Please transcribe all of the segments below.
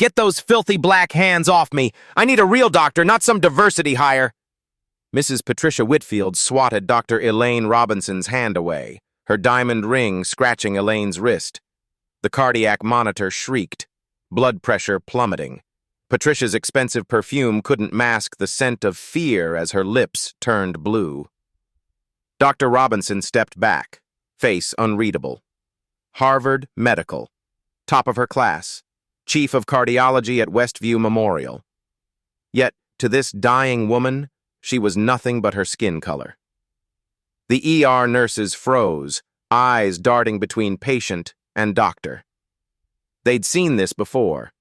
Get those filthy black hands off me. I need a real doctor, not some diversity hire. Mrs. Patricia Whitfield swatted Dr. Elaine Robinson's hand away, her diamond ring scratching Elaine's wrist. The cardiac monitor shrieked, blood pressure plummeting. Patricia's expensive perfume couldn't mask the scent of fear as her lips turned blue. Dr. Robinson stepped back, face unreadable. Harvard Medical, top of her class, chief of cardiology at Westview Memorial. Yet, to this dying woman, she was nothing but her skin color. The ER nurses froze, eyes darting between patient and doctor. They'd seen this before,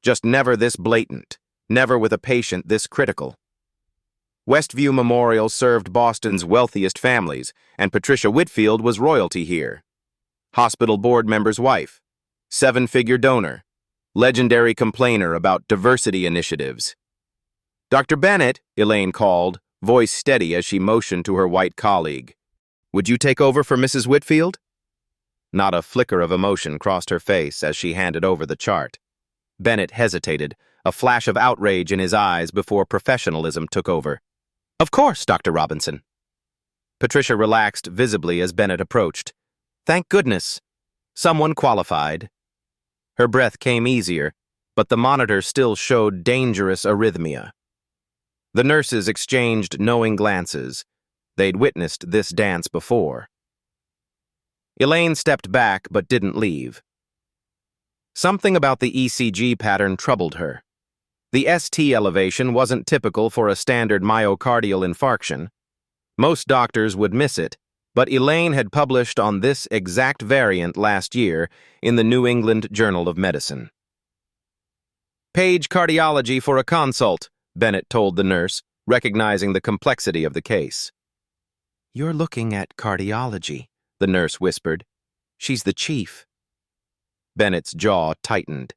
just never this blatant, never with a patient this critical. Westview Memorial served Boston's wealthiest families, and Patricia Whitfield was royalty here. Hospital board member's wife, seven-figure donor, legendary complainer about diversity initiatives. Dr. Bennett, Elaine called, voice steady as she motioned to her white colleague. Would you take over for Mrs. Whitfield? Not a flicker of emotion crossed her face as she handed over the chart. Bennett hesitated, a flash of outrage in his eyes before professionalism took over. Of course, Dr. Robinson. Patricia relaxed visibly as Bennett approached. Thank goodness. Someone qualified. Her breath came easier, but the monitor still showed dangerous arrhythmia. The nurses exchanged knowing glances. They'd witnessed this dance before. Elaine stepped back but didn't leave. Something about the ECG pattern troubled her. The ST elevation wasn't typical for a standard myocardial infarction. Most doctors would miss it, but Elaine had published on this exact variant last year in the New England Journal of Medicine. Page cardiology for a consult, Bennett told the nurse, recognizing the complexity of the case. You're looking at cardiology, the nurse whispered. She's the chief. Bennett's jaw tightened.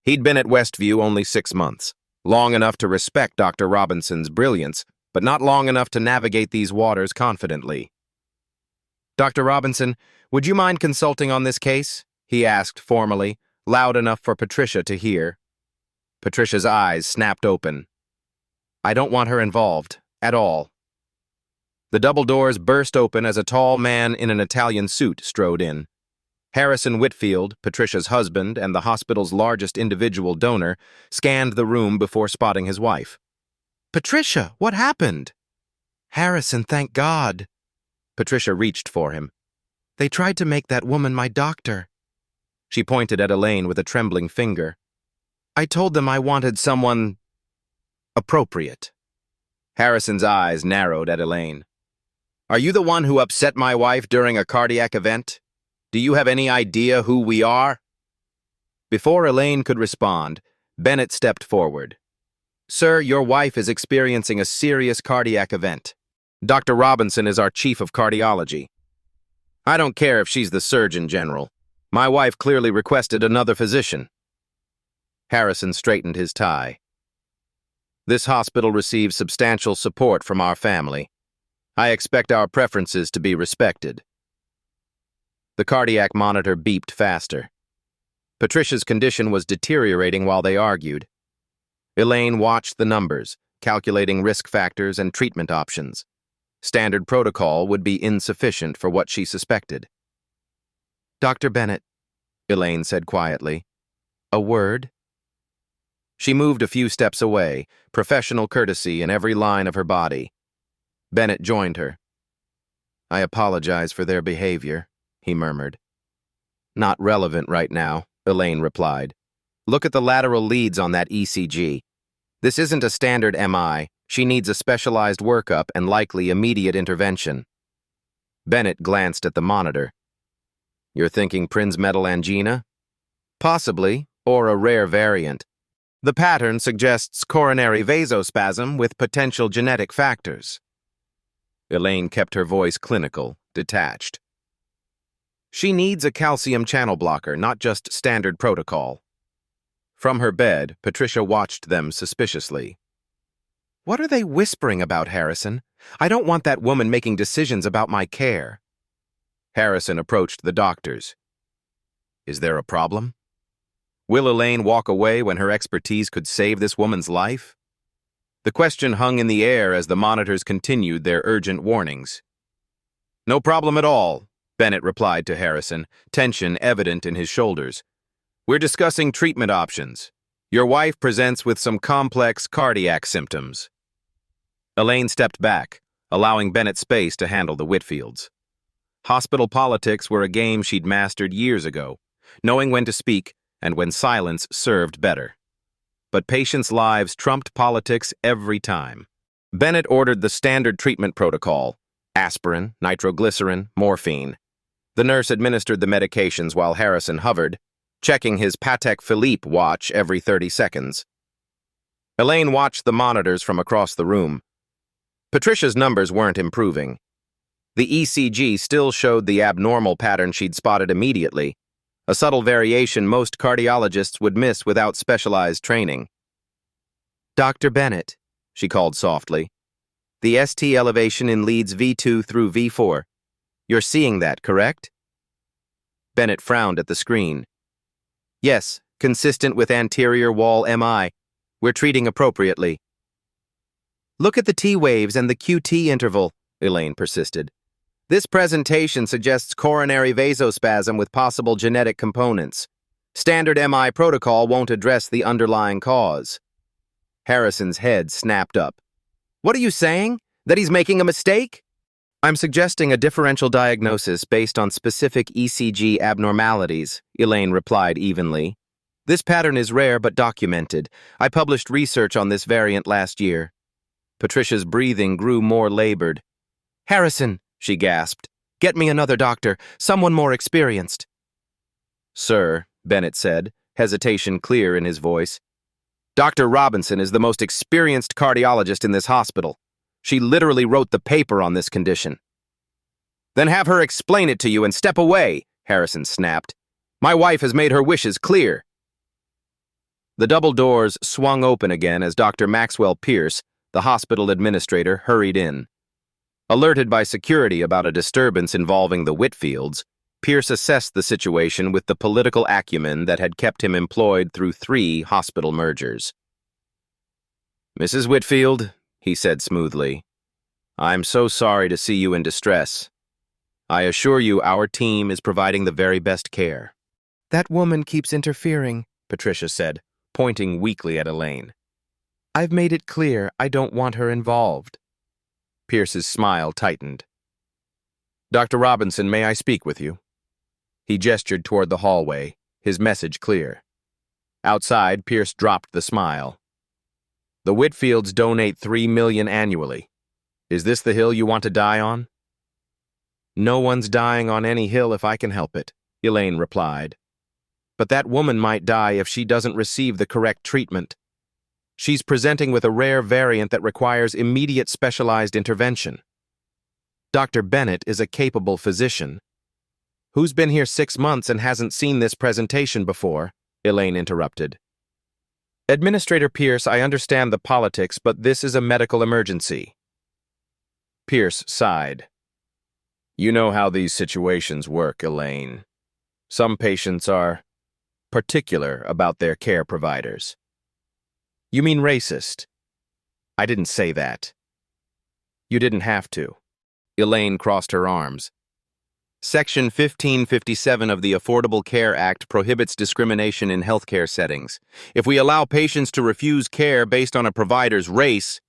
He'd been at Westview only 6 months, long enough to respect Dr. Robinson's brilliance, but not long enough to navigate these waters confidently. Dr. Robinson, would you mind consulting on this case? He asked formally, loud enough for Patricia to hear. Patricia's eyes snapped open. I don't want her involved, at all. The double doors burst open as a tall man in an Italian suit strode in. Harrison Whitfield, Patricia's husband and the hospital's largest individual donor, scanned the room before spotting his wife. Patricia, what happened? Harrison, thank God. Patricia reached for him. They tried to make that woman my doctor. She pointed at Elaine with a trembling finger. I told them I wanted someone appropriate. Harrison's eyes narrowed at Elaine. Are you the one who upset my wife during a cardiac event? Do you have any idea who we are? Before Elaine could respond, Bennett stepped forward. Sir, your wife is experiencing a serious cardiac event. Dr. Robinson is our chief of cardiology. I don't care if she's the Surgeon General. My wife clearly requested another physician. Harrison straightened his tie. This hospital receives substantial support from our family. I expect our preferences to be respected. The cardiac monitor beeped faster. Patricia's condition was deteriorating while they argued. Elaine watched the numbers, calculating risk factors and treatment options. Standard protocol would be insufficient for what she suspected. Dr. Bennett, Elaine said quietly. A word? She moved a few steps away, professional courtesy in every line of her body. Bennett joined her. I apologize for their behavior, he murmured. Not relevant right now, Elaine replied. Look at the lateral leads on that ECG. This isn't a standard MI. She needs a specialized workup and likely immediate intervention. Bennett glanced at the monitor. You're thinking Prinzmetal angina? Possibly, or a rare variant. The pattern suggests coronary vasospasm with potential genetic factors. Elaine kept her voice clinical, detached. She needs a calcium channel blocker, not just standard protocol. From her bed, Patricia watched them suspiciously. What are they whispering about, Harrison? I don't want that woman making decisions about my care. Harrison approached the doctors. Is there a problem? Will Elaine walk away when her expertise could save this woman's life? The question hung in the air as the monitors continued their urgent warnings. "No problem at all," Bennett replied to Harrison, tension evident in his shoulders. "We're discussing treatment options. Your wife presents with some complex cardiac symptoms." Elaine stepped back, allowing Bennett space to handle the Whitfields. Hospital politics were a game she'd mastered years ago, knowing when to speak and when silence served better. But patients' lives trumped politics every time. Bennett ordered the standard treatment protocol: aspirin, nitroglycerin, morphine. The nurse administered the medications while Harrison hovered, checking his Patek Philippe watch every 30 seconds. Elaine watched the monitors from across the room. Patricia's numbers weren't improving. The ECG still showed the abnormal pattern she'd spotted immediately, a subtle variation most cardiologists would miss without specialized training. "Dr. Bennett," she called softly. "The ST elevation in leads V2 through V4. You're seeing that, correct?" Bennett frowned at the screen. "Yes, consistent with anterior wall MI. We're treating appropriately." "Look at the T waves and the QT interval," Elaine persisted. "This presentation suggests coronary vasospasm with possible genetic components. Standard MI protocol won't address the underlying cause." Harrison's head snapped up. "What are you saying? That he's making a mistake?" "I'm suggesting a differential diagnosis based on specific ECG abnormalities," Elaine replied evenly. "This pattern is rare but documented. I published research on this variant last year." Patricia's breathing grew more labored. "Harrison," she gasped, "get me another doctor, someone more experienced." "Sir," Bennett said, hesitation clear in his voice, "Dr. Robinson is the most experienced cardiologist in this hospital. She literally wrote the paper on this condition." "Then have her explain it to you and step away," Harrison snapped. "My wife has made her wishes clear." The double doors swung open again as Dr. Maxwell Pierce, the hospital administrator, hurried in. Alerted by security about a disturbance involving the Whitfields, Pierce assessed the situation with the political acumen that had kept him employed through 3 hospital mergers. "Mrs. Whitfield," he said smoothly, "I'm so sorry to see you in distress. I assure you our team is providing the very best care." "That woman keeps interfering," Patricia said, pointing weakly at Elaine. "I've made it clear I don't want her involved." Pierce's smile tightened. "Dr. Robinson, may I speak with you?" He gestured toward the hallway, his message clear. Outside, Pierce dropped the smile. "The Whitfields donate $3 million annually. Is this the hill you want to die on?" "No one's dying on any hill if I can help it," Elaine replied. "But that woman might die if she doesn't receive the correct treatment. She's presenting with a rare variant that requires immediate specialized intervention. Dr. Bennett is a capable physician." "Who's been here 6 months and hasn't seen this presentation before?" Elaine interrupted. "Administrator Pierce, I understand the politics, but this is a medical emergency." Pierce sighed. "You know how these situations work, Elaine. Some patients are particular about their care providers." "You mean racist?" "I didn't say that." "You didn't have to." Elaine crossed her arms. Section 1557 of the Affordable Care Act prohibits discrimination in healthcare settings. If we allow patients to refuse care based on a provider's race—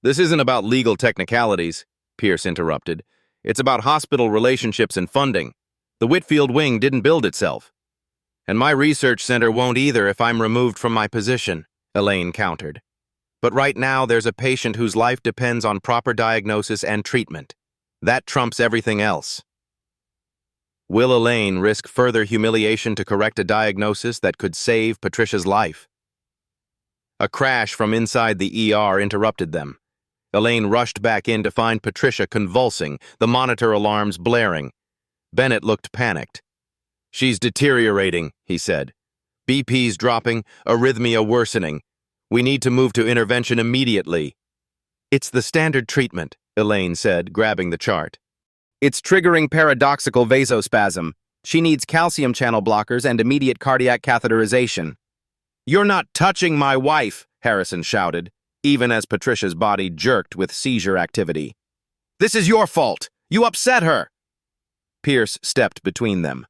"This isn't about legal technicalities," Pierce interrupted. "It's about hospital relationships and funding. The Whitfield wing didn't build itself. And my research center won't either if I'm removed from my position," Elaine countered. "But right now there's a patient whose life depends on proper diagnosis and treatment. That trumps everything else." Will Elaine risk further humiliation to correct a diagnosis that could save Patricia's life? A crash from inside the ER interrupted them. Elaine rushed back in to find Patricia convulsing, the monitor alarms blaring. Bennett looked panicked. "She's deteriorating," he said. "BP's dropping, arrhythmia worsening. We need to move to intervention immediately." "It's the standard treatment," Elaine said, grabbing the chart. "It's triggering paradoxical vasospasm. She needs calcium channel blockers and immediate cardiac catheterization. "You're not touching my wife," Harrison shouted, even as Patricia's body jerked with seizure activity. "This is your fault. You upset her." Pierce stepped between them.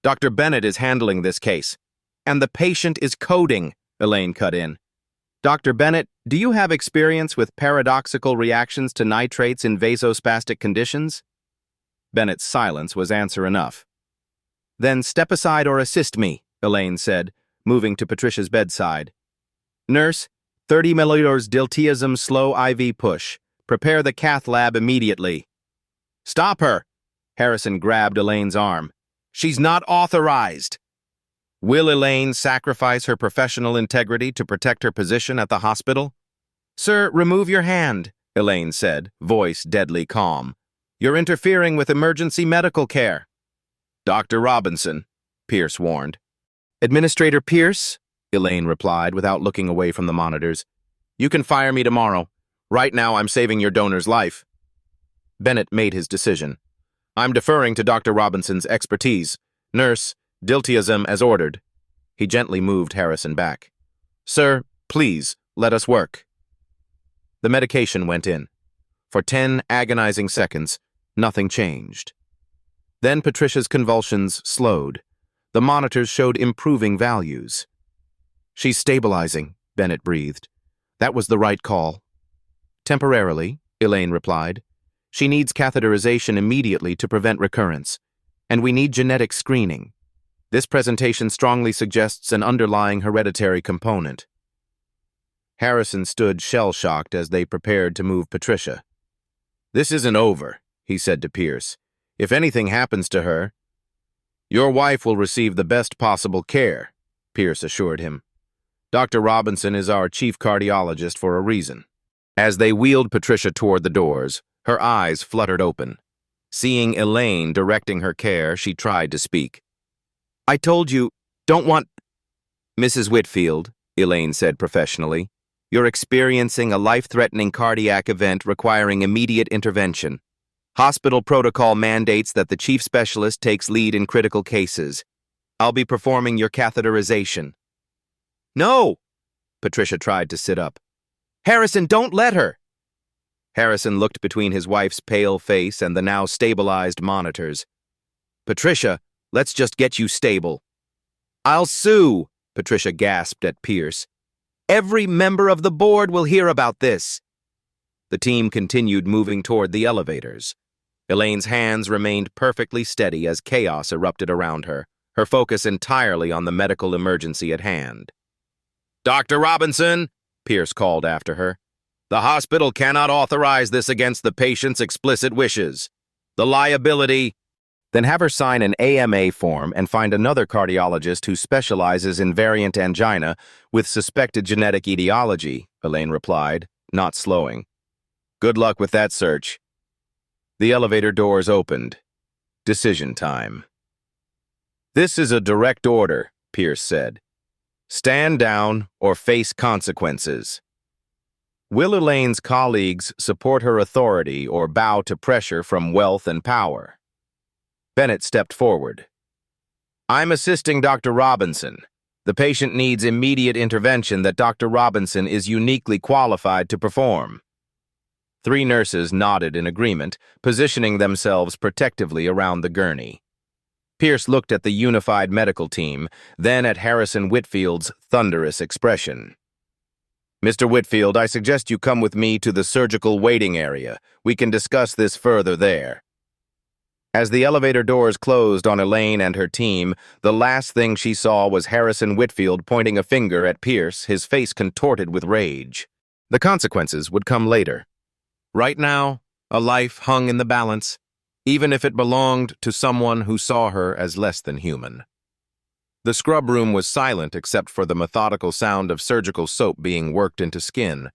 "Dr. Bennett is handling this case, and the patient is coding," Elaine cut in. "Dr. Bennett, do you have experience with paradoxical reactions to nitrates in vasospastic conditions?" Bennett's silence was answer enough. "Then step aside or assist me," Elaine said, moving to Patricia's bedside. "Nurse, 30 milliliters diltiazem slow IV push. Prepare the cath lab immediately." "Stop her!" Harrison grabbed Elaine's arm. "She's not authorized." Will Elaine sacrifice her professional integrity to protect her position at the hospital? "Sir, remove your hand," Elaine said, voice deadly calm. "You're interfering with emergency medical care." "Dr. Robinson," Pierce warned. "Administrator Pierce," Elaine replied without looking away from the monitors. "You can fire me tomorrow. Right now I'm saving your donor's life." Bennett made his decision. "I'm deferring to Dr. Robinson's expertise. Nurse, diltiazem as ordered." He gently moved Harrison back. "Sir, please, let us work." The medication went in. For 10 agonizing seconds, nothing changed. Then Patricia's convulsions slowed. The monitors showed improving values. "She's stabilizing," Bennett breathed. "That was the right call." "Temporarily," Elaine replied. "She needs catheterization immediately to prevent recurrence, and we need genetic screening. This presentation strongly suggests an underlying hereditary component." Harrison stood shell-shocked as they prepared to move Patricia. "This isn't over," he said to Pierce. "If anything happens to her—" "Your wife will receive the best possible care," Pierce assured him. "Dr. Robinson is our chief cardiologist for a reason." As they wheeled Patricia toward the doors, her eyes fluttered open. Seeing Elaine directing her care, she tried to speak. "I told you, don't want—" "Mrs. Whitfield," Elaine said professionally, "you're experiencing a life-threatening cardiac event requiring immediate intervention. Hospital protocol mandates that the chief specialist takes lead in critical cases. I'll be performing your catheterization." "No!" Patricia tried to sit up. "Harrison, don't let her!" Harrison looked between his wife's pale face and the now stabilized monitors. "Patricia, let's just get you stable." "I'll sue," Patricia gasped at Pierce. "Every member of the board will hear about this." The team continued moving toward the elevators. Elaine's hands remained perfectly steady as chaos erupted around her, her focus entirely on the medical emergency at hand. "Dr. Robinson," Pierce called after her, "the hospital cannot authorize this against the patient's explicit wishes. The liability—" "Then have her sign an AMA form and find another cardiologist who specializes in variant angina with suspected genetic etiology," Elaine replied, not slowing. "Good luck with that search." The elevator doors opened. Decision time. "This is a direct order," Pierce said. "Stand down or face consequences." Will Elaine's colleagues support her authority or bow to pressure from wealth and power? Bennett stepped forward. "I'm assisting Dr. Robinson. The patient needs immediate intervention that Dr. Robinson is uniquely qualified to perform." 3 nurses nodded in agreement, positioning themselves protectively around the gurney. Pierce looked at the unified medical team, then at Harrison Whitfield's thunderous expression. "Mr. Whitfield, I suggest you come with me to the surgical waiting area. We can discuss this further there." As the elevator doors closed on Elaine and her team, the last thing she saw was Harrison Whitfield pointing a finger at Pierce, his face contorted with rage. The consequences would come later. Right now, a life hung in the balance, even if it belonged to someone who saw her as less than human. The scrub room was silent except for the methodical sound of surgical soap being worked into skin.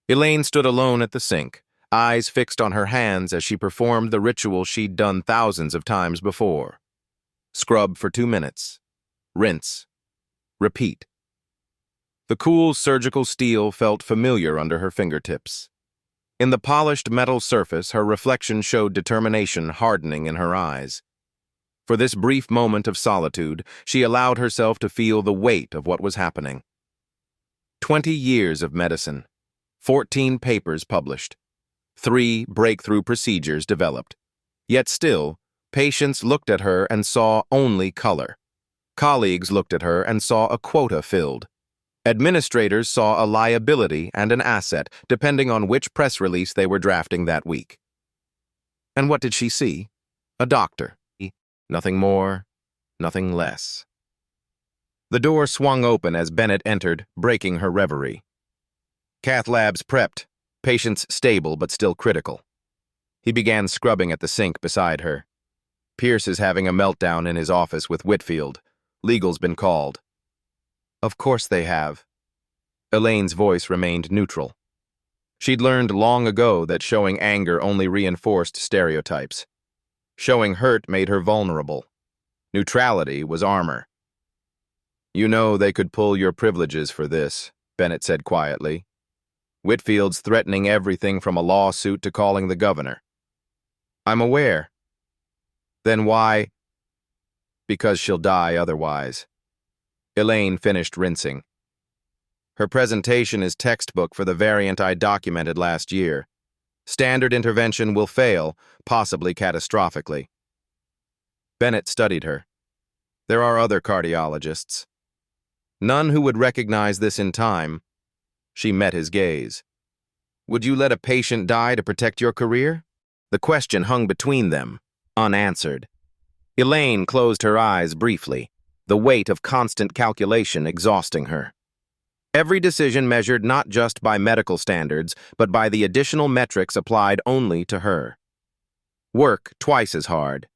Elaine stood alone at the sink, eyes fixed on her hands as she performed the ritual she'd done thousands of times before. Scrub for 2 minutes. Rinse. Repeat. The cool surgical steel felt familiar under her fingertips. In the polished metal surface, her reflection showed determination hardening in her eyes. For this brief moment of solitude, she allowed herself to feel the weight of what was happening. 20 years of medicine, 14 papers published, 3 breakthrough procedures developed. Yet still, patients looked at her and saw only color. Colleagues looked at her and saw a quota filled. Administrators saw a liability and an asset, depending on which press release they were drafting that week. And what did she see? A doctor. Nothing more, nothing less. The door swung open as Bennett entered, breaking her reverie. Cath labs prepped, patients stable but still critical. He began scrubbing at the sink beside her. Pierce is having a meltdown in his office with Whitfield. Legal's been called. Of course they have. Elaine's voice remained neutral. She'd learned long ago that showing anger only reinforced stereotypes. Showing hurt made her vulnerable. Neutrality was armor. You know they could pull your privileges for this, Bennett said quietly. Whitfield's threatening everything from a lawsuit to calling the governor. I'm aware. Then why? Because she'll die otherwise. Elaine finished rinsing. Her presentation is textbook for the variant I documented last year. Standard intervention will fail, possibly catastrophically. Bennett studied her. There are other cardiologists. None who would recognize this in time. She met his gaze. Would you let a patient die to protect your career? The question hung between them, unanswered. Elaine closed her eyes briefly, the weight of constant calculation exhausting her. Every decision measured not just by medical standards, but by the additional metrics applied only to her. Work twice as hard.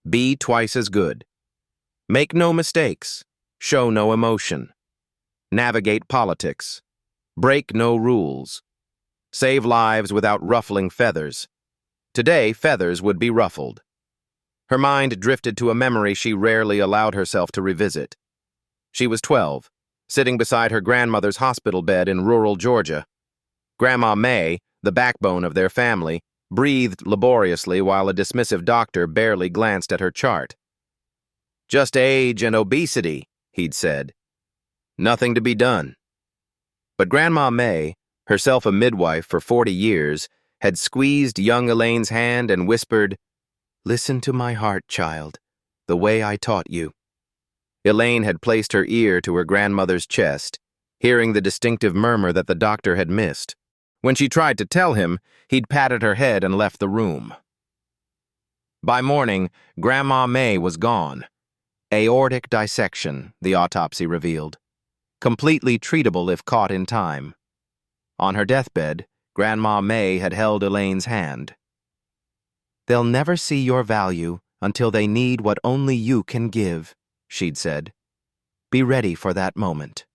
Be twice as good. Make no mistakes. Show no emotion. Navigate politics. Break no rules. Save lives without ruffling feathers. Today, feathers would be ruffled. Her mind drifted to a memory she rarely allowed herself to revisit. She was 12. Sitting beside her grandmother's hospital bed in rural Georgia. Grandma May, the backbone of their family, breathed laboriously while a dismissive doctor barely glanced at her chart. Just age and obesity, he'd said. Nothing to be done. But Grandma May, herself a midwife for 40 years, had squeezed young Elaine's hand and whispered, "Listen to my heart, child, the way I taught you." Elaine had placed her ear to her grandmother's chest, hearing the distinctive murmur that the doctor had missed. When she tried to tell him, he'd patted her head and left the room. By morning, Grandma May was gone. Aortic dissection, the autopsy revealed. Completely treatable if caught in time. On her deathbed, Grandma May had held Elaine's hand. "They'll never see your value until they need what only you can give," she'd said. "Be ready for that moment."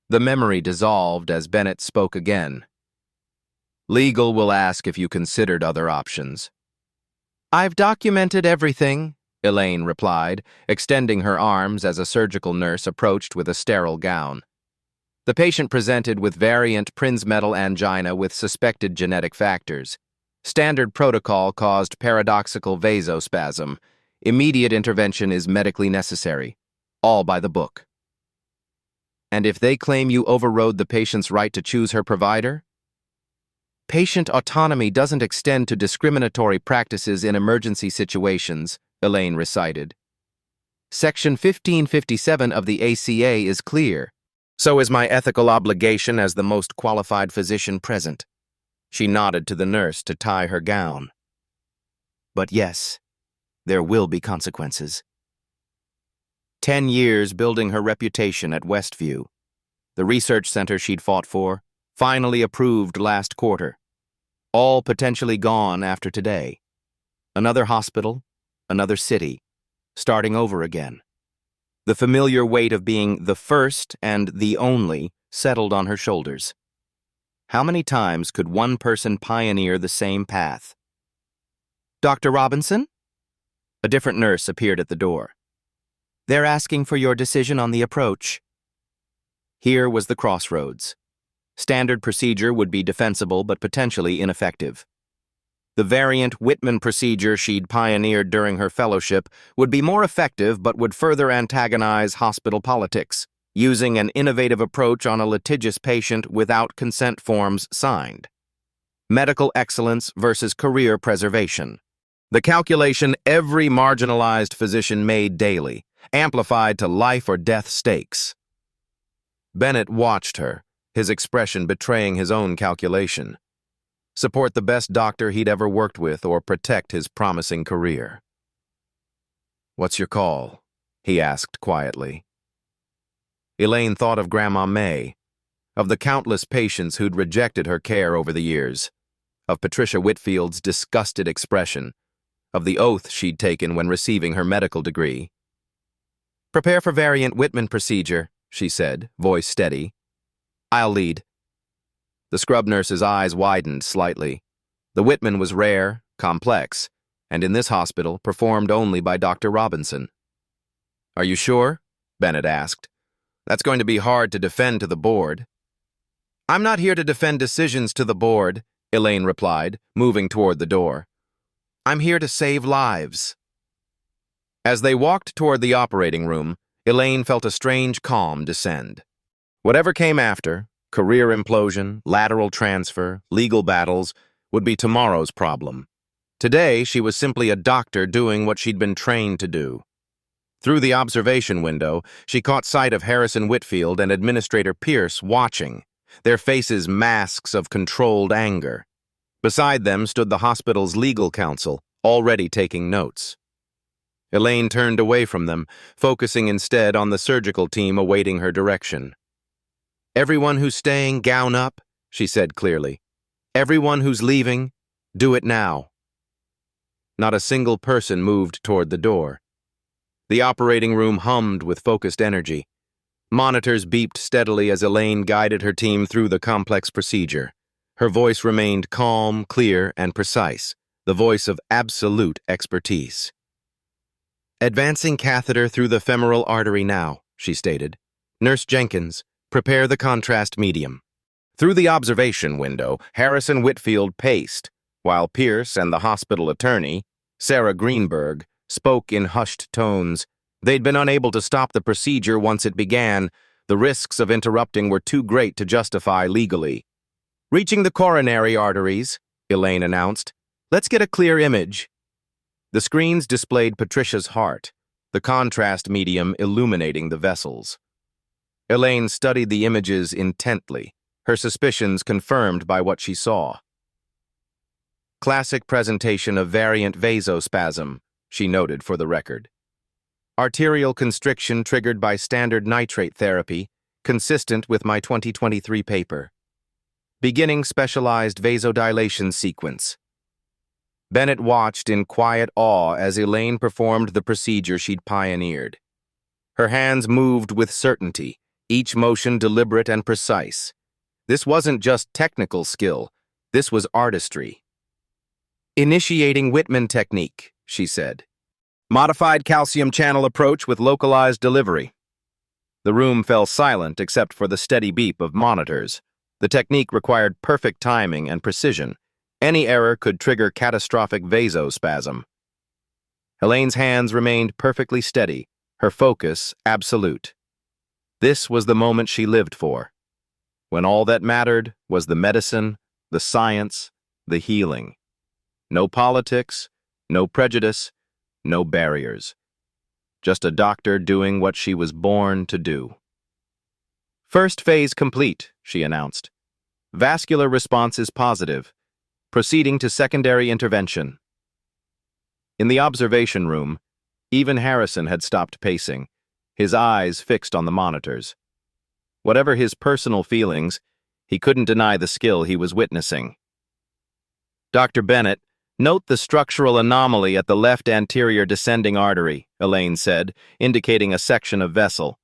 The memory dissolved as Bennett spoke again. "Legal will ask if you considered other options." "I've documented everything," Elaine replied, extending her arms as a surgical nurse approached with a sterile gown. The patient presented with variant Prinzmetal angina with suspected genetic factors. Standard protocol caused paradoxical vasospasm. Immediate intervention is medically necessary. All by the book. And if they claim you overrode the patient's right to choose her provider? Patient autonomy doesn't extend to discriminatory practices in emergency situations, Elaine recited. Section 1557 of the ACA is clear. So is my ethical obligation as the most qualified physician present. She nodded to the nurse to tie her gown. But yes, there will be consequences. 10 years building her reputation at Westview. The research center she'd fought for, finally approved last quarter. All potentially gone after today. Another hospital, another city, starting over again. The familiar weight of being the first and the only settled on her shoulders. How many times could one person pioneer the same path? "Dr. Robinson?" A different nurse appeared at the door. "They're asking for your decision on the approach." Here was the crossroads. Standard procedure would be defensible but potentially ineffective. The variant Whitman procedure she'd pioneered during her fellowship would be more effective but would further antagonize hospital politics, using an innovative approach on a litigious patient without consent forms signed. Medical excellence versus career preservation. The calculation every marginalized physician made daily, amplified to life or death stakes. Bennett watched her, his expression betraying his own calculation. Support the best doctor he'd ever worked with or protect his promising career. "What's your call?" he asked quietly. Elaine thought of Grandma May, of the countless patients who'd rejected her care over the years, of Patricia Whitfield's disgusted expression, of the oath she'd taken when receiving her medical degree. "Prepare for variant Whitman procedure," she said, voice steady. "I'll lead." The scrub nurse's eyes widened slightly. The Whitman was rare, complex, and in this hospital performed only by Dr. Robinson. "Are you sure?" Bennett asked. "That's going to be hard to defend to the board." "I'm not here to defend decisions to the board," Elaine replied, moving toward the door. "I'm here to save lives." As they walked toward the operating room, Elaine felt a strange calm descend. Whatever came after, career implosion, lateral transfer, legal battles, would be tomorrow's problem. Today, she was simply a doctor doing what she'd been trained to do. Through the observation window, she caught sight of Harrison Whitfield and Administrator Pierce watching, their faces masks of controlled anger. Beside them stood the hospital's legal counsel, already taking notes. Elaine turned away from them, focusing instead on the surgical team awaiting her direction. "Everyone who's staying, gown up," she said clearly. "Everyone who's leaving, do it now." Not a single person moved toward the door. The operating room hummed with focused energy. Monitors beeped steadily as Elaine guided her team through the complex procedure. Her voice remained calm, clear, and precise, the voice of absolute expertise. "Advancing catheter through the femoral artery now," she stated. "Nurse Jenkins, prepare the contrast medium." Through the observation window, Harrison Whitfield paced, while Pierce and the hospital attorney, Sarah Greenberg, spoke in hushed tones. They'd been unable to stop the procedure once it began. The risks of interrupting were too great to justify legally. "Reaching the coronary arteries," Elaine announced. "Let's get a clear image." The screens displayed Patricia's heart, the contrast medium illuminating the vessels. Elaine studied the images intently, her suspicions confirmed by what she saw. "Classic presentation of variant vasospasm," she noted for the record. "Arterial constriction triggered by standard nitrate therapy, consistent with my 2023 paper. Beginning specialized vasodilation sequence." Bennett watched in quiet awe as Elaine performed the procedure she'd pioneered. Her hands moved with certainty, each motion deliberate and precise. This wasn't just technical skill, this was artistry. "Initiating Whitman technique," she said. "Modified calcium channel approach with localized delivery." The room fell silent except for the steady beep of monitors. The technique required perfect timing and precision. Any error could trigger catastrophic vasospasm. Elaine's hands remained perfectly steady, her focus absolute. This was the moment she lived for, when all that mattered was the medicine, the science, the healing. No politics, no prejudice, no barriers. Just a doctor doing what she was born to do. "First phase complete," she announced. "Vascular response is positive. Proceeding to secondary intervention." In the observation room, even Harrison had stopped pacing, his eyes fixed on the monitors. Whatever his personal feelings, he couldn't deny the skill he was witnessing. "Dr. Bennett, note the structural anomaly at the left anterior descending artery," Elaine said, indicating a section of vessel.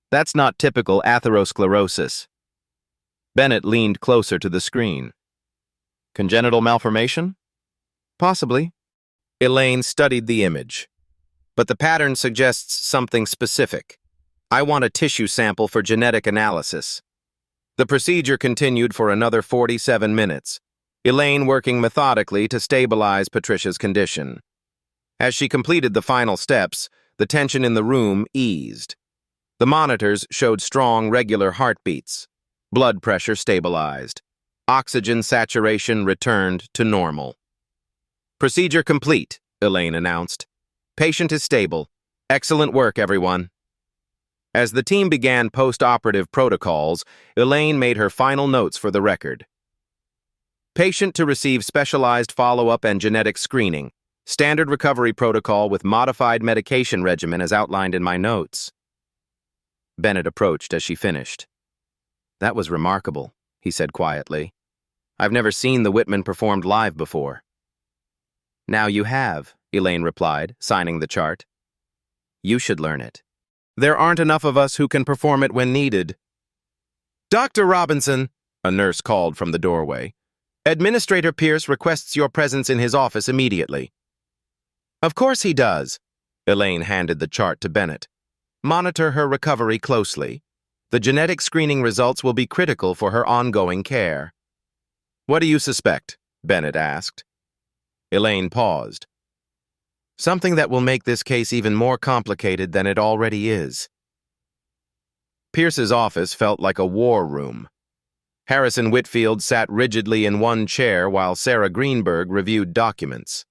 "That's not typical atherosclerosis." Bennett leaned closer to the screen. "Congenital malformation?" "Possibly." Elaine studied the image. "But the pattern suggests something specific. I want a tissue sample for genetic analysis." The procedure continued for another 47 minutes. Elaine working methodically to stabilize Patricia's condition. As she completed the final steps, the tension in the room eased. The monitors showed strong, regular heartbeats. Blood pressure stabilized. Oxygen saturation returned to normal. "Procedure complete," Elaine announced. "Patient is stable. Excellent work, everyone." As the team began post-operative protocols, Elaine made her final notes for the record. Patient to receive specialized follow-up and genetic screening. Standard recovery protocol with modified medication regimen as outlined in my notes. Bennett approached as she finished. "That was remarkable," he said quietly. "I've never seen the Whitman performed live before." "Now you have," Elaine replied, signing the chart. "You should learn it. There aren't enough of us who can perform it when needed." "Dr. Robinson," a nurse called from the doorway. "Administrator Pierce requests your presence in his office immediately." "Of course he does." Elaine handed the chart to Bennett. "Monitor her recovery closely. The genetic screening results will be critical for her ongoing care." "What do you suspect?" Bennett asked. Elaine paused. "Something that will make this case even more complicated than it already is." Pierce's office felt like a war room. Harrison Whitfield sat rigidly in one chair while Sarah Greenberg reviewed documents.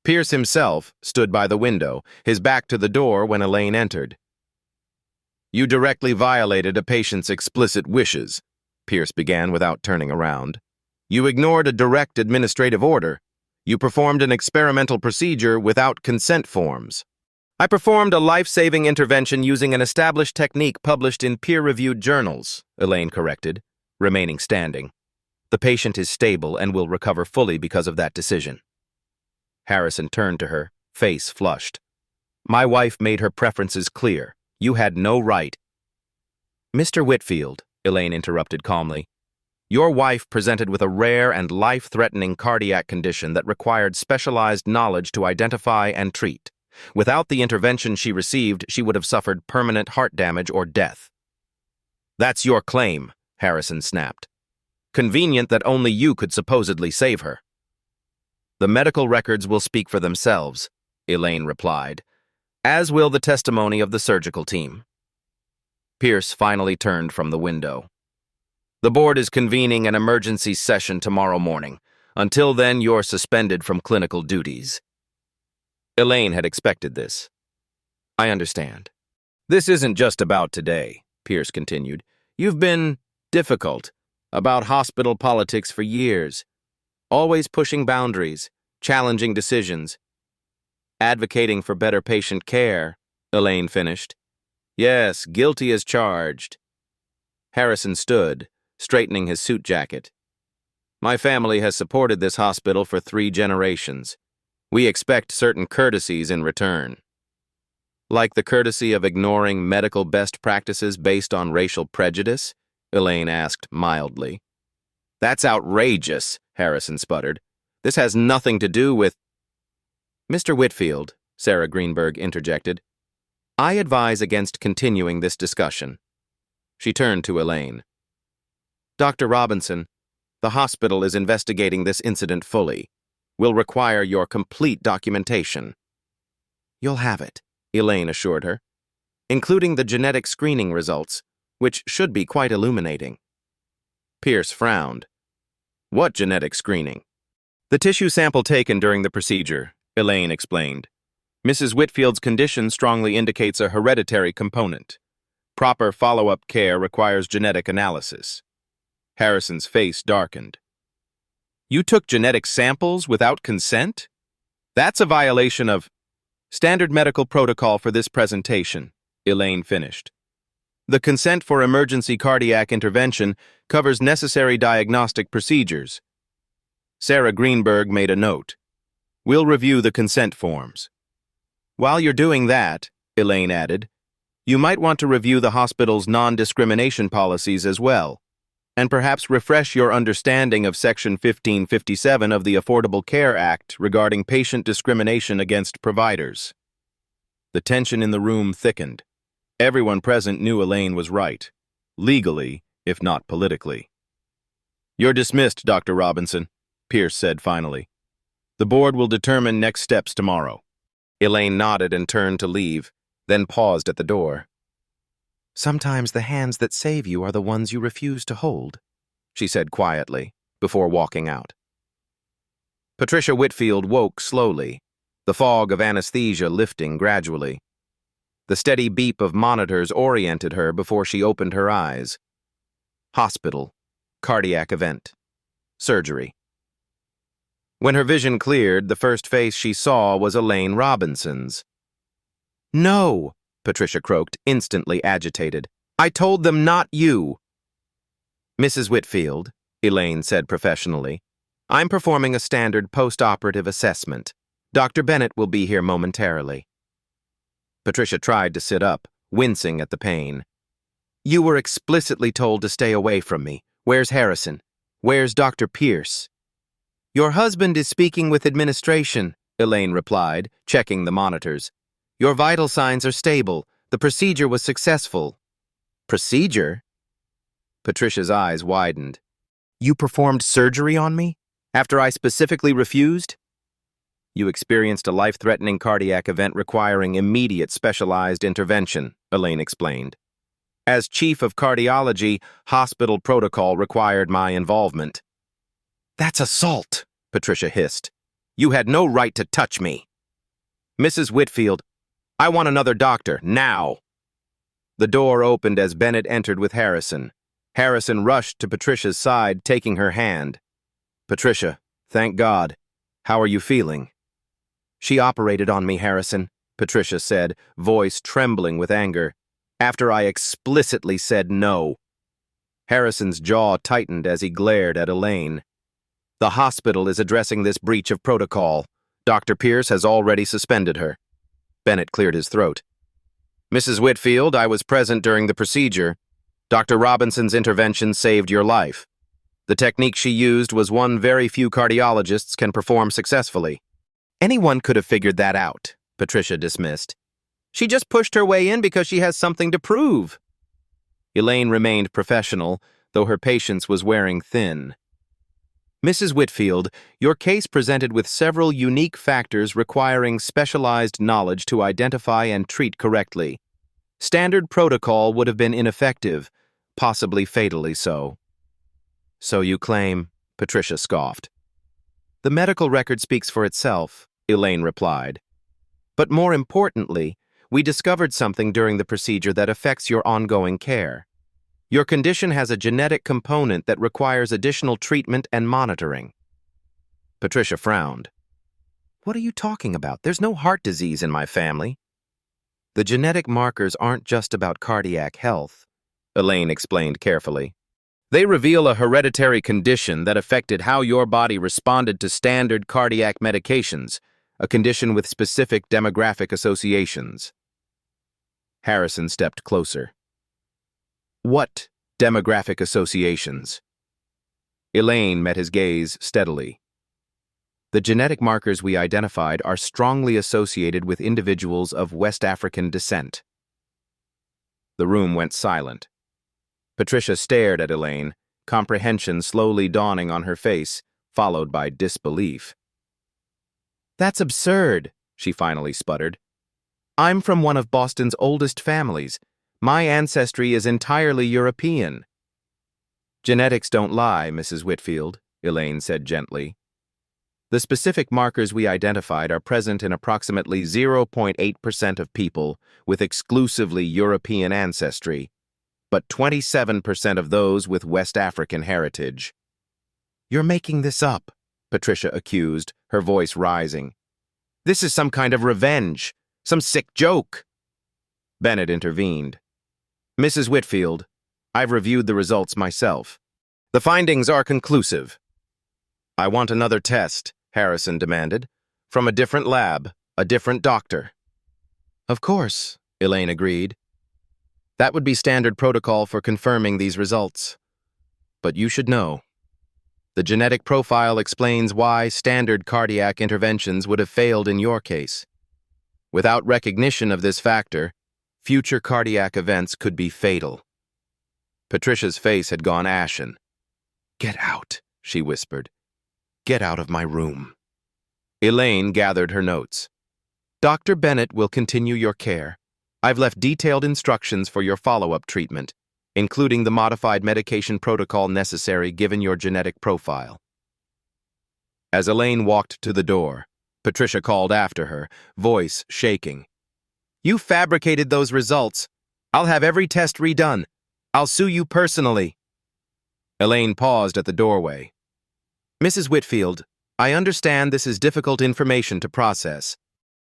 Pierce himself stood by the window, his back to the door when Elaine entered. "You directly violated a patient's explicit wishes," Pierce began without turning around. "You ignored a direct administrative order. You performed an experimental procedure without consent forms." "I performed a life-saving intervention using an established technique published in peer-reviewed journals," Elaine corrected, remaining standing. "The patient is stable and will recover fully because of that decision." Harrison turned to her, face flushed. "My wife made her preferences clear. You had no right." "Mr. Whitfield," Elaine interrupted calmly, "your wife presented with a rare and life-threatening cardiac condition that required specialized knowledge to identify and treat. Without the intervention she received, she would have suffered permanent heart damage or death." "That's your claim," Harrison snapped. "Convenient that only you could supposedly save her." "The medical records will speak for themselves," Elaine replied, "as will the testimony of the surgical team." Pierce finally turned from the window. "The board is convening an emergency session tomorrow morning. Until then, you're suspended from clinical duties." Elaine had expected this. "I understand. This isn't just about today," Pierce continued. "You've been difficult about hospital politics for years. Always pushing boundaries, challenging decisions, advocating for better patient care," Elaine finished. "Yes, guilty as charged." Harrison stood, straightening his suit jacket. "My family has supported this hospital for 3 generations. We expect certain courtesies in return." "Like the courtesy of ignoring medical best practices based on racial prejudice?" Elaine asked mildly. "That's outrageous," Harrison sputtered. "This has nothing to do with—" "Mr. Whitfield," Sarah Greenberg interjected, "I advise against continuing this discussion." She turned to Elaine. "Dr. Robinson, the hospital is investigating this incident fully. We'll require your complete documentation." "You'll have it," Elaine assured her, "including the genetic screening results, which should be quite illuminating." Pierce frowned. "What genetic screening?" "The tissue sample taken during the procedure," Elaine explained. "Mrs. Whitfield's condition strongly indicates a hereditary component. Proper follow-up care requires genetic analysis." Harrison's face darkened. "You took genetic samples without consent? That's a violation of standard medical protocol for this presentation," Elaine finished. "The consent for emergency cardiac intervention covers necessary diagnostic procedures." Sarah Greenberg made a note. "We'll review the consent forms." "While you're doing that," Elaine added, "you might want to review the hospital's non-discrimination policies as well, and perhaps refresh your understanding of Section 1557 of the Affordable Care Act regarding patient discrimination against providers." The tension in the room thickened. Everyone present knew Elaine was right, legally, if not politically. "You're dismissed, Dr. Robinson," Pierce said finally. The board will determine next steps tomorrow. Elaine nodded and turned to leave, then paused at the door. Sometimes the hands that save you are the ones you refuse to hold, she said quietly, before walking out. Patricia Whitfield woke slowly, the fog of anesthesia lifting gradually. The steady beep of monitors oriented her before she opened her eyes. Hospital, cardiac event, surgery. When her vision cleared, the first face she saw was Elaine Robinson's. "No," Patricia croaked, instantly agitated. "I told them not you." "Mrs. Whitfield," Elaine said professionally, "I'm performing a standard post-operative assessment. Dr. Bennett will be here momentarily." Patricia tried to sit up, wincing at the pain. "You were explicitly told to stay away from me. Where's Harrison? Where's Dr. Pierce?" "Your husband is speaking with administration," Elaine replied, checking the monitors. "Your vital signs are stable. The procedure was successful." "Procedure?" Patricia's eyes widened. "You performed surgery on me? After I specifically refused?" "You experienced a life-threatening cardiac event requiring immediate specialized intervention," Elaine explained. "As chief of cardiology, hospital protocol required my involvement." "That's assault," Patricia hissed. "You had no right to touch me." "Mrs. Whitfield, I want another doctor, now." The door opened as Bennett entered with Harrison. Harrison rushed to Patricia's side, taking her hand. "Patricia, thank God. How are you feeling?" "She operated on me, Harrison," Patricia said, voice trembling with anger, "after I explicitly said no." Harrison's jaw tightened as he glared at Elaine. "The hospital is addressing this breach of protocol. Dr. Pierce has already suspended her." Bennett cleared his throat. "Mrs. Whitfield, I was present during the procedure. Dr. Robinson's intervention saved your life. The technique she used was one very few cardiologists can perform successfully." "Anyone could have figured that out," Patricia dismissed. "She just pushed her way in because she has something to prove." Elaine remained professional, though her patience was wearing thin. "Mrs. Whitfield, your case presented with several unique factors requiring specialized knowledge to identify and treat correctly. Standard protocol would have been ineffective, possibly fatally so." "So you claim," Patricia scoffed. "The medical record speaks for itself," Elaine replied. "But more importantly, we discovered something during the procedure that affects your ongoing care. Your condition has a genetic component that requires additional treatment and monitoring." Patricia frowned. "What are you talking about? There's no heart disease in my family." "The genetic markers aren't just about cardiac health," Elaine explained carefully. "They reveal a hereditary condition that affected how your body responded to standard cardiac medications, a condition with specific demographic associations." Harrison stepped closer. "What demographic associations?" Elaine met his gaze steadily. "The genetic markers we identified are strongly associated with individuals of West African descent." The room went silent. Patricia stared at Elaine, comprehension slowly dawning on her face, followed by disbelief. "That's absurd," she finally sputtered. "I'm from one of Boston's oldest families. My ancestry is entirely European." "Genetics don't lie, Mrs. Whitfield," Elaine said gently. "The specific markers we identified are present in approximately 0.8% of people with exclusively European ancestry, but 27% of those with West African heritage." "You're making this up," Patricia accused, her voice rising. "This is some kind of revenge, some sick joke." Bennett intervened. "Mrs. Whitfield, I've reviewed the results myself. The findings are conclusive." "I want another test," Harrison demanded. "From a different lab, a different doctor." "Of course," Elaine agreed. "That would be standard protocol for confirming these results. But you should know. The genetic profile explains why standard cardiac interventions would have failed in your case. Without recognition of this factor, future cardiac events could be fatal." Patricia's face had gone ashen. "Get out," she whispered. Get out of my room. Elaine gathered her notes. Dr. Bennett will continue your care. I've left detailed instructions for your follow-up treatment, including the modified medication protocol necessary given your genetic profile. As Elaine walked to the door, Patricia called after her, voice shaking. You fabricated those results. I'll have every test redone. I'll sue you personally. Elaine paused at the doorway. Mrs. Whitfield, I understand this is difficult information to process,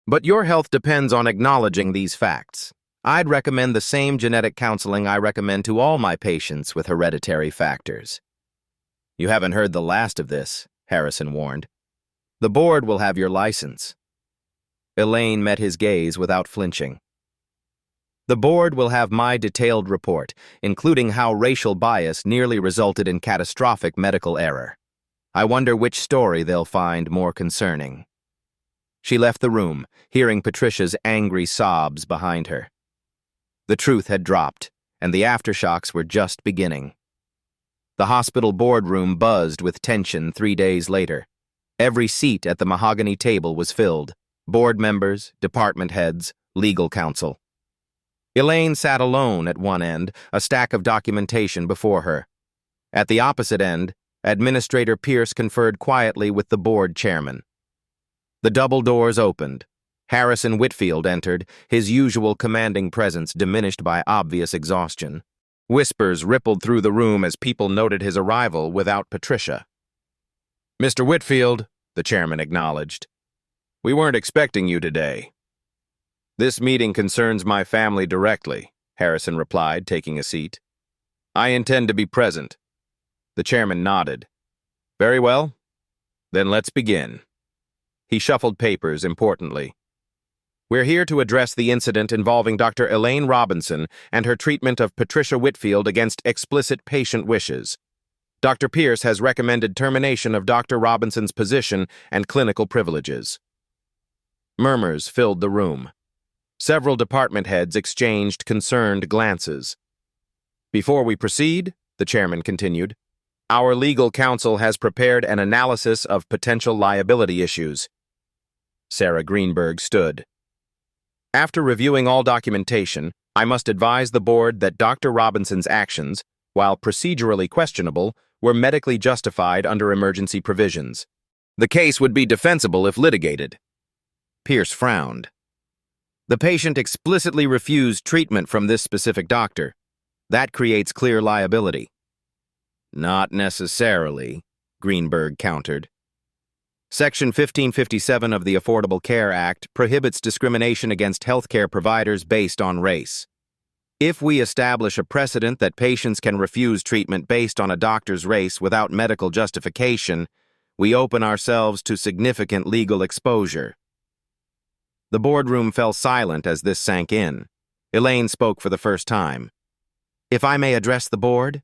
but your health depends on acknowledging these facts. I'd recommend the same genetic counseling I recommend to all my patients with hereditary factors. You haven't heard the last of this, Harrison warned. The board will have your license. Elaine met his gaze without flinching. The board will have my detailed report, including how racial bias nearly resulted in catastrophic medical error. I wonder which story they'll find more concerning. She left the room, hearing Patricia's angry sobs behind her. The truth had dropped, and the aftershocks were just beginning. The hospital boardroom buzzed with tension 3 days later. Every seat at the mahogany table was filled. Board members, department heads, legal counsel. Elaine sat alone at one end, a stack of documentation before her. At the opposite end, Administrator Pierce conferred quietly with the board chairman. The double doors opened. Harrison Whitfield entered, his usual commanding presence diminished by obvious exhaustion. Whispers rippled through the room as people noted his arrival without Patricia. Mr. Whitfield, the chairman acknowledged. We weren't expecting you today. This meeting concerns my family directly, Harrison replied, taking a seat. I intend to be present. The chairman nodded. Very well. Then let's begin. He shuffled papers importantly. We're here to address the incident involving Dr. Elaine Robinson and her treatment of Patricia Whitfield against explicit patient wishes. Dr. Pierce has recommended termination of Dr. Robinson's position and clinical privileges. Murmurs filled the room. Several department heads exchanged concerned glances. Before we proceed, the chairman continued, our legal counsel has prepared an analysis of potential liability issues. Sarah Greenberg stood. After reviewing all documentation, I must advise the board that Dr. Robinson's actions, while procedurally questionable, were medically justified under emergency provisions. The case would be defensible if litigated. Pierce frowned. The patient explicitly refused treatment from this specific doctor. That creates clear liability. Not necessarily, Greenberg countered. Section 1557 of the Affordable Care Act prohibits discrimination against healthcare providers based on race. If we establish a precedent that patients can refuse treatment based on a doctor's race without medical justification, we open ourselves to significant legal exposure. The boardroom fell silent as this sank in. Elaine spoke for the first time. If I may address the board?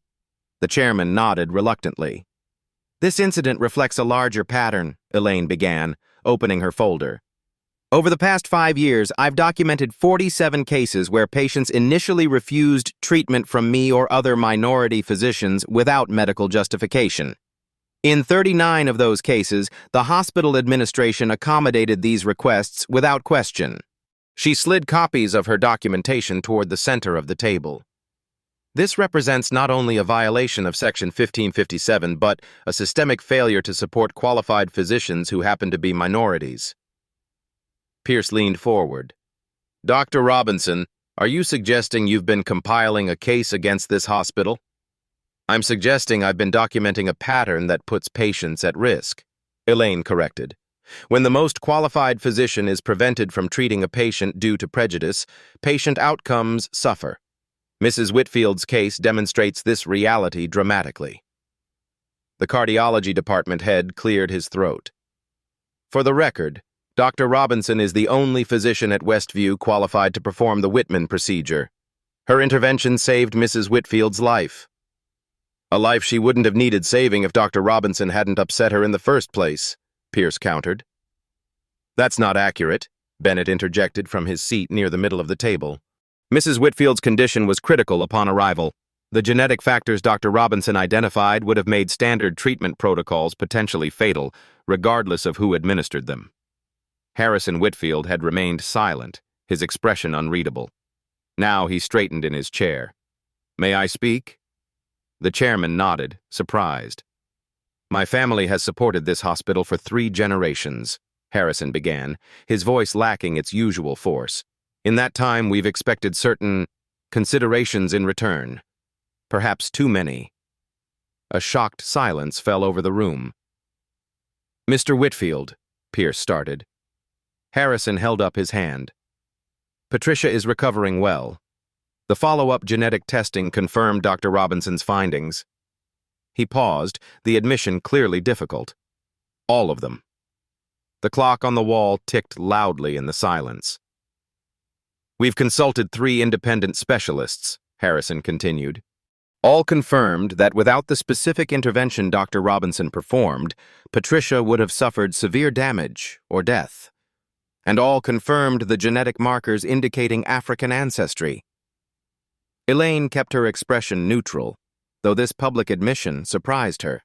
The chairman nodded reluctantly. This incident reflects a larger pattern, Elaine began, opening her folder. Over the past 5 years, I've documented 47 cases where patients initially refused treatment from me or other minority physicians without medical justification. In 39 of those cases, the hospital administration accommodated these requests without question. She slid copies of her documentation toward the center of the table. This represents not only a violation of Section 1557, but a systemic failure to support qualified physicians who happen to be minorities. Pierce leaned forward. Dr. Robinson, are you suggesting you've been compiling a case against this hospital? I'm suggesting I've been documenting a pattern that puts patients at risk, Elaine corrected. When the most qualified physician is prevented from treating a patient due to prejudice, patient outcomes suffer. Mrs. Whitfield's case demonstrates this reality dramatically. The cardiology department head cleared his throat. For the record, Dr. Robinson is the only physician at Westview qualified to perform the Whitman procedure. Her intervention saved Mrs. Whitfield's life. A life she wouldn't have needed saving if Dr. Robinson hadn't upset her in the first place, Pierce countered. That's not accurate, Bennett interjected from his seat near the middle of the table. Mrs. Whitfield's condition was critical upon arrival. The genetic factors Dr. Robinson identified would have made standard treatment protocols potentially fatal, regardless of who administered them. Harrison Whitfield had remained silent, his expression unreadable. Now he straightened in his chair. "May I speak?" The chairman nodded, surprised. "My family has supported this hospital for 3 generations," Harrison began, his voice lacking its usual force. "In that time, we've expected certain considerations in return. Perhaps too many." A shocked silence fell over the room. "Mr. Whitfield," Pierce started. Harrison held up his hand. "Patricia is recovering well. The follow-up genetic testing confirmed Dr. Robinson's findings." He paused, the admission clearly difficult. "All of them." The clock on the wall ticked loudly in the silence. "We've consulted 3 independent specialists," Harrison continued. "All confirmed that without the specific intervention Dr. Robinson performed, Patricia would have suffered severe damage or death. And all confirmed the genetic markers indicating African ancestry." Elaine kept her expression neutral, though this public admission surprised her.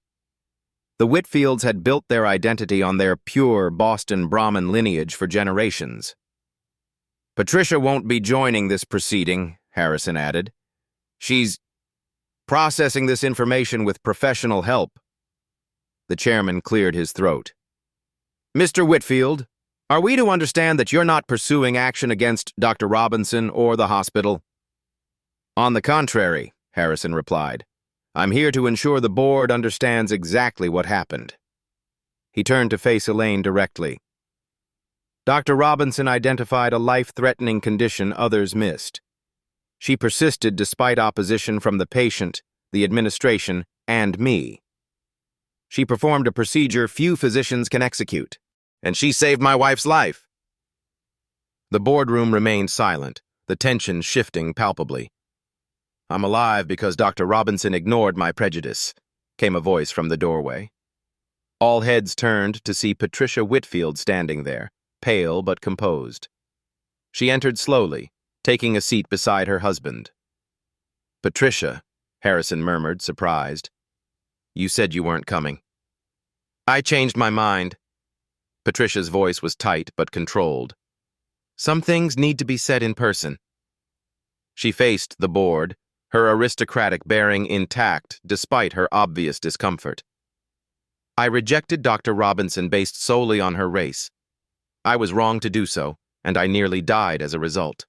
The Whitfields had built their identity on their pure Boston Brahmin lineage for generations. "Patricia won't be joining this proceeding," Harrison added. "She's processing this information with professional help." The chairman cleared his throat. "Mr. Whitfield, are we to understand that you're not pursuing action against Dr. Robinson or the hospital?" "On the contrary," Harrison replied. "I'm here to ensure the board understands exactly what happened." He turned to face Elaine directly. "Dr. Robinson identified a life-threatening condition others missed. She persisted despite opposition from the patient, the administration, and me. She performed a procedure few physicians can execute, and she saved my wife's life." The boardroom remained silent, the tension shifting palpably. "I'm alive because Dr. Robinson ignored my prejudice," came a voice from the doorway. All heads turned to see Patricia Whitfield standing there, pale but composed. She entered slowly, taking a seat beside her husband. "Patricia," Harrison murmured, surprised. "You said you weren't coming." "I changed my mind." Patricia's voice was tight but controlled. "Some things need to be said in person." She faced the board, her aristocratic bearing intact despite her obvious discomfort. "I rejected Dr. Robinson based solely on her race. I was wrong to do so, and I nearly died as a result."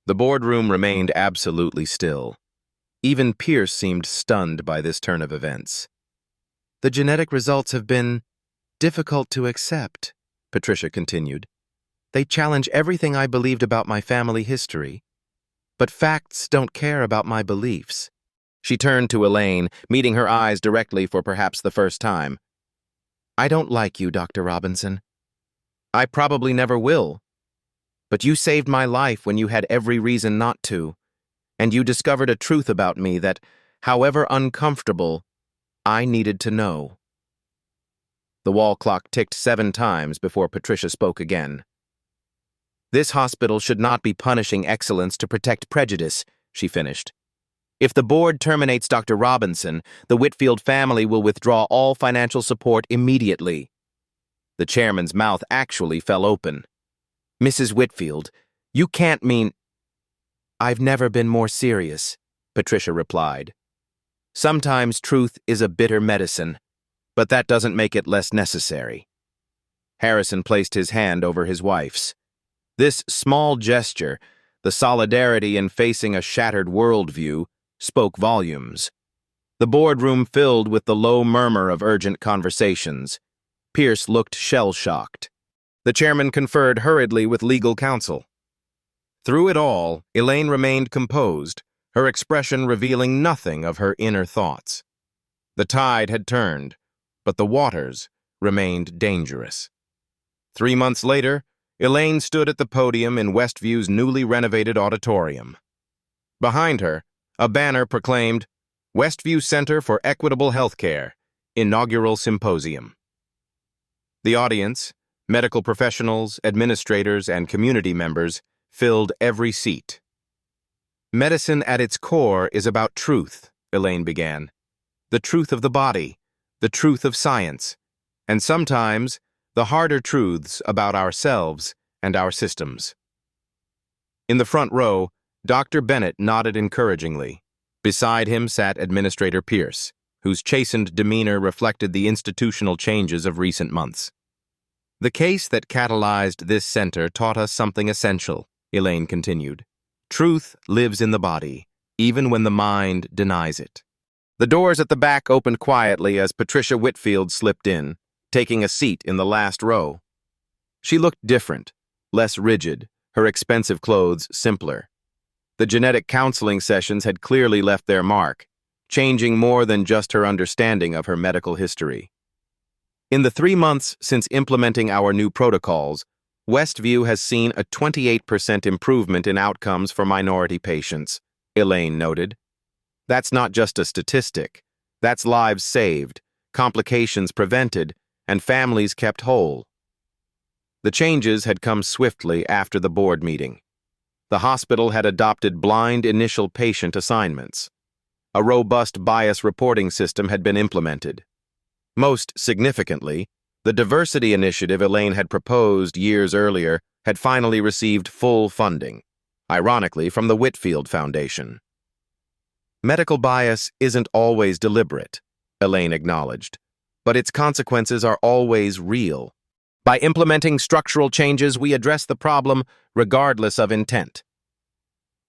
The boardroom remained absolutely still. Even Pierce seemed stunned by this turn of events. "The genetic results have been difficult to accept," Patricia continued. "They challenge everything I believed about my family history. But facts don't care about my beliefs." She turned to Elaine, meeting her eyes directly for perhaps the first time. "I don't like you, Dr. Robinson. I probably never will. But you saved my life when you had every reason not to, and you discovered a truth about me that, however uncomfortable, I needed to know." The wall clock ticked 7 times before Patricia spoke again. "This hospital should not be punishing excellence to protect prejudice," she finished. "If the board terminates Dr. Robinson, the Whitfield family will withdraw all financial support immediately." The chairman's mouth actually fell open. "Mrs. Whitfield, you can't mean—" "I've never been more serious," Patricia replied. "Sometimes truth is a bitter medicine, but that doesn't make it less necessary." Harrison placed his hand over his wife's. This small gesture, the solidarity in facing a shattered worldview, spoke volumes. The boardroom filled with the low murmur of urgent conversations. Pierce looked shell-shocked. The chairman conferred hurriedly with legal counsel. Through it all, Elaine remained composed, her expression revealing nothing of her inner thoughts. The tide had turned, but the waters remained dangerous. 3 months later, Elaine stood at the podium in Westview's newly renovated auditorium. Behind her, a banner proclaimed, "Westview Center for Equitable Healthcare, Inaugural Symposium." The audience, medical professionals, administrators, and community members, filled every seat. Medicine at its core is about truth, Elaine began. The truth of the body, the truth of science, and sometimes the harder truths about ourselves and our systems. In the front row, Dr. Bennett nodded encouragingly. Beside him sat Administrator Pierce, whose chastened demeanor reflected the institutional changes of recent months. The case that catalyzed this center taught us something essential, Elaine continued. Truth lives in the body, even when the mind denies it. The doors at the back opened quietly as Patricia Whitfield slipped in, taking a seat in the last row. She looked different, less rigid, her expensive clothes simpler. The genetic counseling sessions had clearly left their mark, changing more than just her understanding of her medical history. In the 3 months since implementing our new protocols, Westview has seen a 28% improvement in outcomes for minority patients, Elaine noted. That's not just a statistic. That's lives saved, complications prevented, and families kept whole. The changes had come swiftly after the board meeting. The hospital had adopted blind initial patient assignments. A robust bias reporting system had been implemented. Most significantly, the diversity initiative Elaine had proposed years earlier had finally received full funding, ironically from the Whitfield Foundation. Medical bias isn't always deliberate, Elaine acknowledged, but its consequences are always real. By implementing structural changes, we address the problem regardless of intent.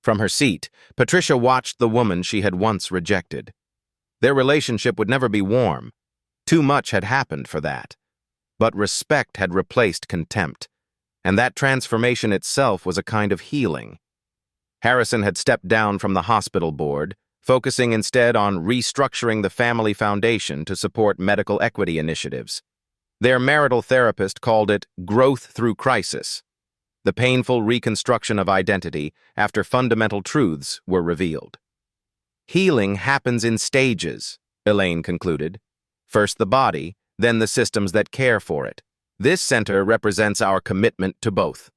From her seat, Patricia watched the woman she had once rejected. Their relationship would never be warm. Too much had happened for that. But respect had replaced contempt, and that transformation itself was a kind of healing. Harrison had stepped down from the hospital board, focusing instead on restructuring the family foundation to support medical equity initiatives. Their marital therapist called it growth through crisis, the painful reconstruction of identity after fundamental truths were revealed. Healing happens in stages, Elaine concluded. First the body, then the systems that care for it. This center represents our commitment to both.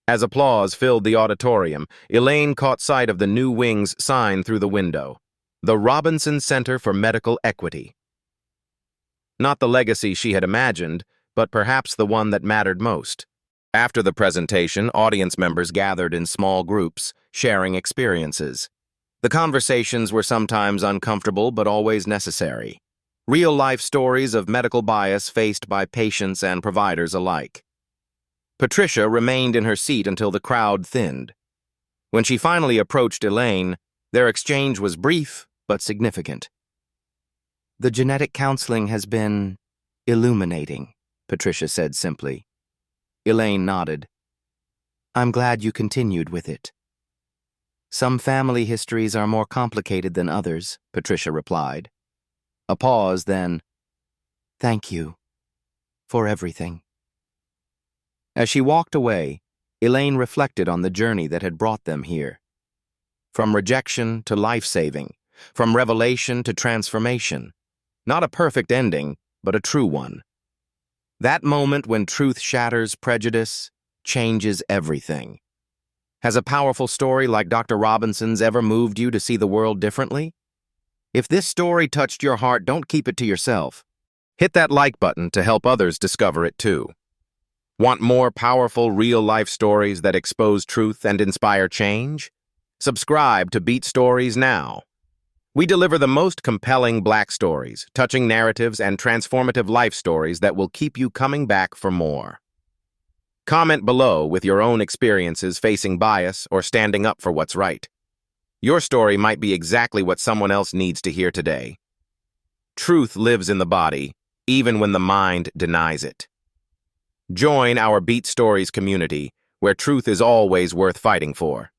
As applause filled the auditorium, Elaine caught sight of the new wing's sign through the window. The Robinson Center for Medical Equity. Not the legacy she had imagined, but perhaps the one that mattered most. After the presentation, audience members gathered in small groups, sharing experiences. The conversations were sometimes uncomfortable but always necessary. Real-life stories of medical bias faced by patients and providers alike. Patricia remained in her seat until the crowd thinned. When she finally approached Elaine, their exchange was brief but significant. "The genetic counseling has been illuminating," Patricia said simply. Elaine nodded. "I'm glad you continued with it." "Some family histories are more complicated than others," Patricia replied. A pause, then, "Thank you for everything." As she walked away, Elaine reflected on the journey that had brought them here. From rejection to life-saving, from revelation to transformation. Not a perfect ending, but a true one. That moment when truth shatters prejudice changes everything. Has a powerful story like Dr. Robinson's ever moved you to see the world differently? If this story touched your heart, don't keep it to yourself. Hit that like button to help others discover it too. Want more powerful real-life stories that expose truth and inspire change? Subscribe to Beat Stories now. We deliver the most compelling Black stories, touching narratives, and transformative life stories that will keep you coming back for more. Comment below with your own experiences facing bias or standing up for what's right. Your story might be exactly what someone else needs to hear today. Truth lives in the body, even when the mind denies it. Join our Beat Stories community, where truth is always worth fighting for.